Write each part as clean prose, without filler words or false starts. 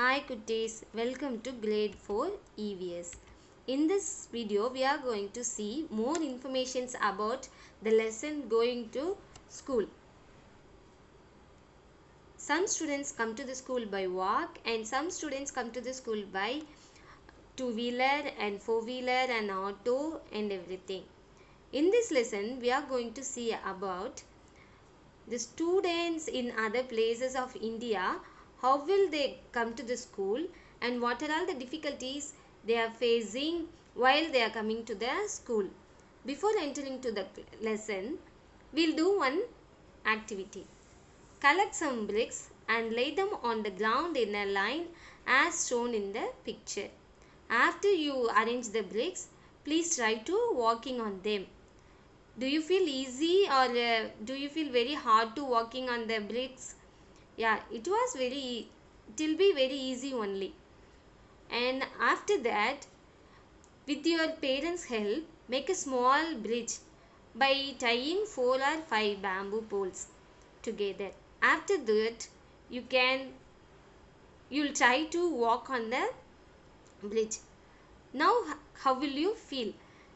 Hi Kutis, welcome to grade 4 EVS. In this video we are going to see more informations about the lesson going to school. Some students come to the school by walk and some students come to the school by two-wheeler and four-wheeler and auto and everything. In this lesson we are going to see about the students in other places of India, how will they come to the school and what are all the difficulties they are facing while they are coming to the school. Before entering to the lesson, we'll do one activity. Collect some bricks and lay them on the ground in a line as shown in the picture. After you arrange the bricks, please try to walking on them. Do you feel easy or do you feel very hard to walking on the bricks? Yeah, it will be very easy only. And after that, with your parents' help, make a small bridge by tying 4 or 5 bamboo poles together. After that, you'll try to walk on the bridge. Now, how will you feel?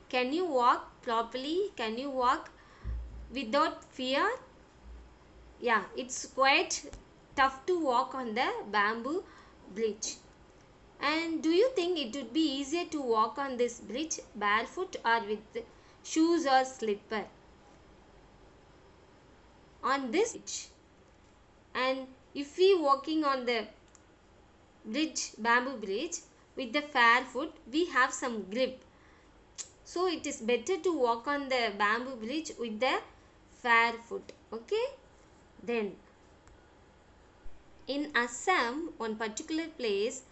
Can you walk properly? Can you walk without fear? Yeah, it's quite tough to walk on the bamboo bridge. And do you think it would be easier to walk on this bridge barefoot or with shoes or slipper? On this bridge. And if we walking on the bamboo bridge with the bare foot, we have some grip. So it is better to walk on the bamboo bridge with the bare foot. Okay. Then in Assam, one particular place,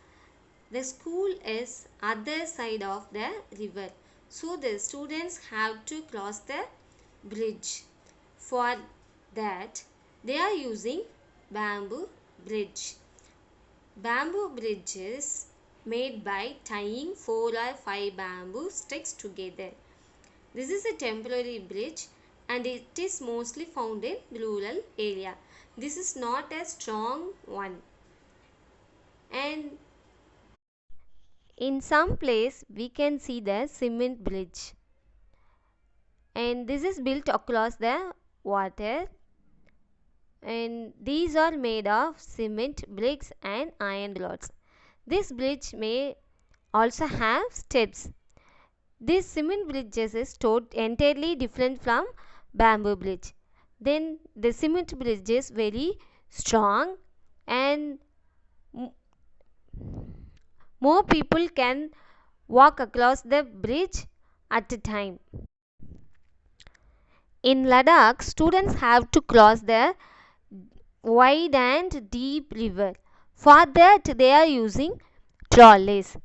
the school is other side of the river. So the students have to cross the bridge. For that, they are using bamboo bridge. Bamboo bridge is made by tying 4 or 5 bamboo sticks together. This is a temporary bridge and it is mostly found in rural area. This is not a strong one. And in some place we can see the cement bridge. And this is built across the water. And these are made of cement, bricks and iron rods. This bridge may also have steps. This cement bridge is entirely different from bamboo bridge. Then the cement bridge is very strong and more people can walk across the bridge at a time. In Ladakh, students have to cross the wide and deep river. For that, they are using trolleys.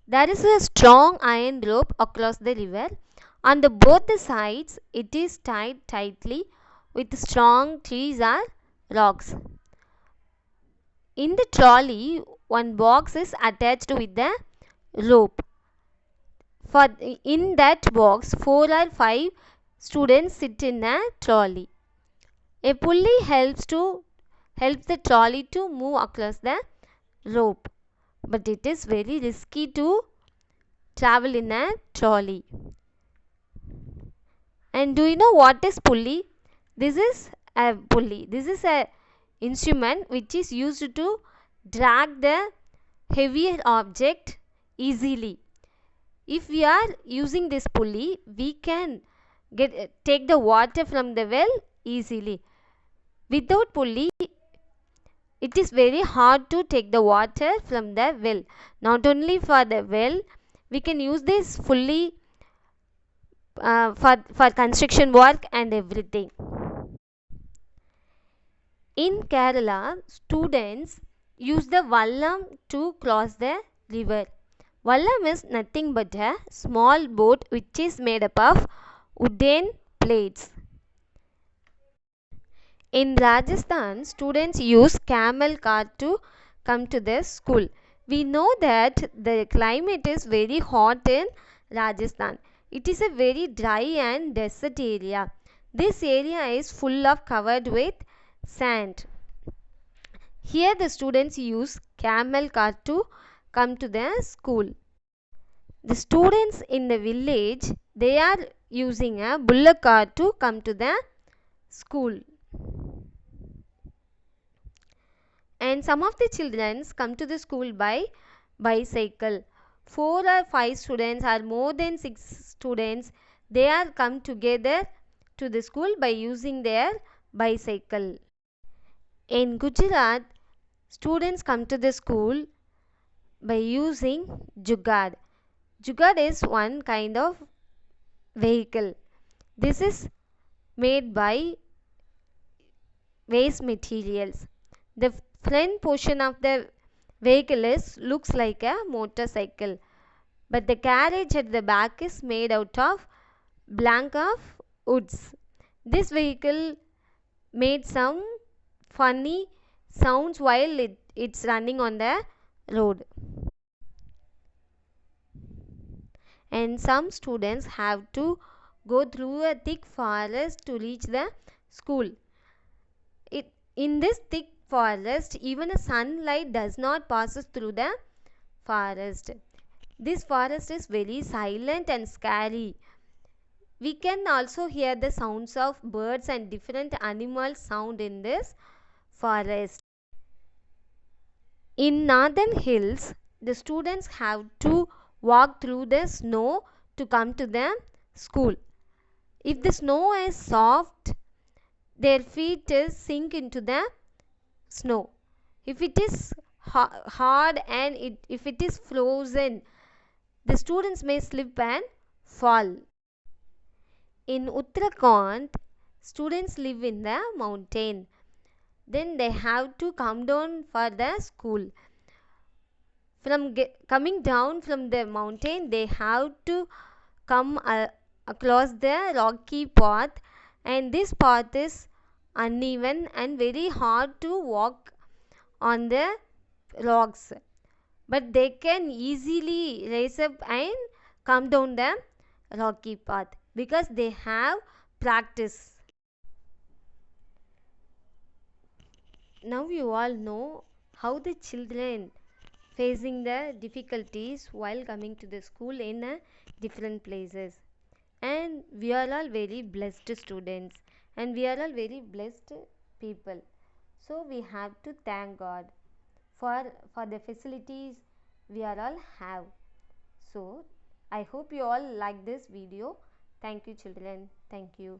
There is a strong iron rope across the river. On the both sides, it is tied tightly with strong trees or rocks. In the trolley, one box is attached with the rope. In that box, 4 or 5 students sit in a trolley. A pulley helps the trolley to move across the rope, but it is very risky to travel in a trolley. And do you know what is pulley? This is a pulley. This is a instrument which is used to drag the heavier object easily. If we are using this pulley, we can take the water from the well easily. Without pulley, it is very hard to take the water from the well. Not only for the well, we can use this pulley for construction work and everything. In Kerala, students use the vallam to cross the river. Vallam is nothing but a small boat which is made up of wooden plates. In Rajasthan, students use camel cart to come to the school. We know that the climate is very hot in Rajasthan. It is a very dry and desert area. This area is full of covered with sand. Here the students use camel car to come to the school. The students in the village, they are using a bullock car to come to the school. And some of the children come to the school by bicycle. 4 or 5 students or more than 6 students, they are come together to the school by using their bicycle. In Gujarat, students come to the school by using jugaad. Jugaad is one kind of vehicle. This is made by waste materials. The front portion of the vehicle looks like a motorcycle, but the carriage at the back is made out of plank of woods. This vehicle made some funny sounds while it's running on the road. And some students have to go through a thick forest to reach the school. In this thick forest, even a sunlight does not pass through the forest. This forest is very silent and scary. We can also hear the sounds of birds and different animals sound in this forest. In northern hills, the students have to walk through the snow to come to the school. If the snow is soft, their feet sink into the snow. If it is hard and if it is frozen, the students may slip and fall. In Uttarakhand, students live in the mountain. Then they have to come down for the school. Coming down from the mountain, they have to come across the rocky path, and this path is uneven and very hard to walk on the rocks, but they can easily raise up and come down the rocky path because they have practice. Now you all know how the children facing the difficulties while coming to the school in different places, and we are all very blessed students, and we are all very blessed people. So we have to thank God for the facilities we are all have. So I hope you all like this video. Thank you children. Thank you.